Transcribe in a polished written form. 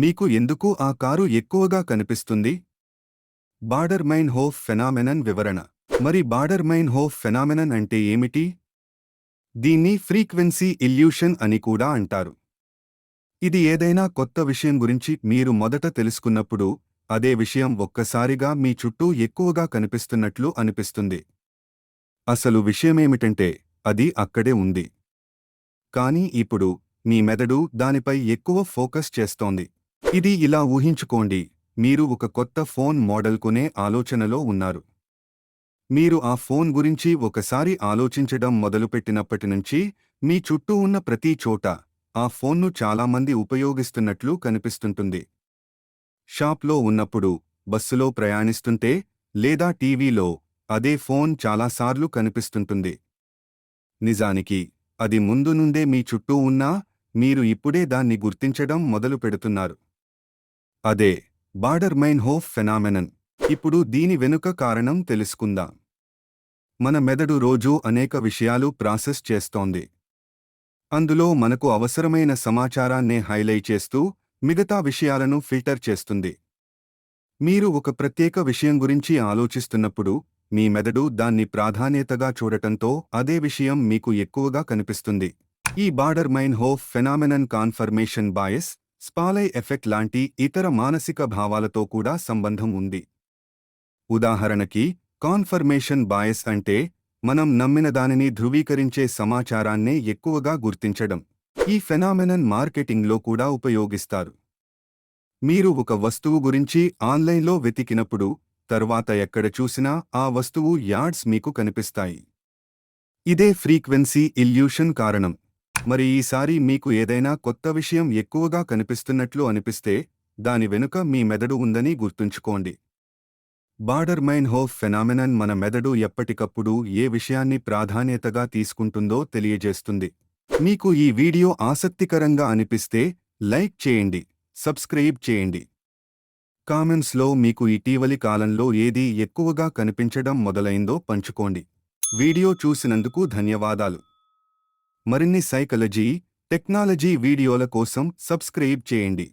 మీకు ఎందుకు ఆ కారు ఎక్కువగా కనిపిస్తుంది? బార్డర్మైన్హోఫ్ ఫెనామెనన్ వివరణ. మరి బార్డర్మైన్హోఫ్ ఫెనామెనన్ అంటే ఏమిటి? దీన్ని ఫ్రీక్వెన్సీ ఇల్యూషన్ అని కూడా అంటారు. ఇది ఏదైనా కొత్త విషయం గురించి మీరు మొదట తెలుసుకున్నప్పుడు, అదే విషయం ఒక్కసారిగా మీ చుట్టూ ఎక్కువగా కనిపిస్తున్నట్లు అనిపిస్తుంది. అసలు విషయమేమిటంటే, అది అక్కడే ఉంది. కానీ ఇప్పుడు మీ మెదడు దానిపై ఎక్కువ ఫోకస్ చేస్తోంది. ఇది ఇలా ఊహించుకోండి, మీరు ఒక కొత్త ఫోన్ మోడల్ కొనే ఆలోచనలో ఉన్నారు. మీరు ఆ ఫోన్ గురించి ఒకసారి ఆలోచించడం మొదలుపెట్టినప్పటినుంచి మీ చుట్టూ ఉన్న ప్రతి చోట ఆ ఫోన్ను చాలామంది ఉపయోగిస్తున్నట్లు కనిపిస్తుంటుంది. షాప్లో ఉన్నప్పుడు, బస్సులో ప్రయాణిస్తుంటే, లేదా టీవీలో అదే ఫోన్ చాలాసార్లు కనిపిస్తుంటుంది. నిజానికి అది ముందు నుండే మీ చుట్టూ ఉన్నా, మీరు ఇప్పుడే దాన్ని గుర్తించడం మొదలుపెడుతున్నారు. అదే బార్డర్మైన్హోఫ్ ఫెనామెనన్. ఇప్పుడు దీని వెనుక కారణం తెలుసుకుందాం. మన మెదడు రోజూ అనేక విషయాలు ప్రాసెస్ చేస్తోంది. అందులో మనకు అవసరమైన సమాచారాన్నే హైలైట్ చేస్తూ మిగతా విషయాలను ఫిల్టర్ చేస్తుంది. మీరు ఒక ప్రత్యేక విషయం గురించి ఆలోచిస్తున్నప్పుడు మీ మెదడు దాన్ని ప్రాధాన్యతగా చూడటంతో అదే విషయం మీకు ఎక్కువగా కనిపిస్తుంది. ఈ బార్డర్మైన్హోఫ్ ఫెనామెనన్ కాన్ఫర్మేషన్ బాయస్, స్పాలై ఎఫెక్ట్ లాంటి ఇతర మానసిక భావాలతో కూడా సంబంధం ఉంది. ఉదాహరణకి, కాన్ఫర్మేషన్ బాయస్ అంటే మనం నమ్మిన దానిని ధృవీకరించే సమాచారాన్నే ఎక్కువగా గుర్తించడం. ఈ ఫెనామెనన్ మార్కెటింగ్లో కూడా ఉపయోగిస్తారు. మీరు ఒక వస్తువు గురించి ఆన్లైన్లో వెతికినప్పుడు, తర్వాత ఎక్కడ చూసినా ఆ వస్తువు యాడ్స్ మీకు కనిపిస్తాయి. ఇదే ఫ్రీక్వెన్సీ ఇల్యూషన్ కారణం. మరి ఈసారి మీకు ఏదైనా కొత్త విషయం ఎక్కువగా కనిపిస్తున్నట్లు అనిపిస్తే, దాని వెనుక మీ మెదడు ఉందని గుర్తుంచుకోండి. బార్డర్మైన్హోఫ్ ఫెనామెనన్ మన మెదడు ఎప్పటికప్పుడు ఏ విషయాన్ని ప్రాధాన్యతగా తీసుకుంటుందో తెలియజేస్తుంది. మీకు ఈ వీడియో ఆసక్తికరంగా అనిపిస్తే లైక్ చేయండి, సబ్స్క్రైబ్ చేయండి. కామెంట్స్లో మీకు ఇటీవలి కాలంలో ఏది ఎక్కువగా కనిపించడం మొదలైందో పంచుకోండి. వీడియో చూసినందుకు ధన్యవాదాలు. మరిన్ని సైకాలజీ, టెక్నాలజీ వీడియోల కోసం సబ్స్క్రైబ్ చేయండి.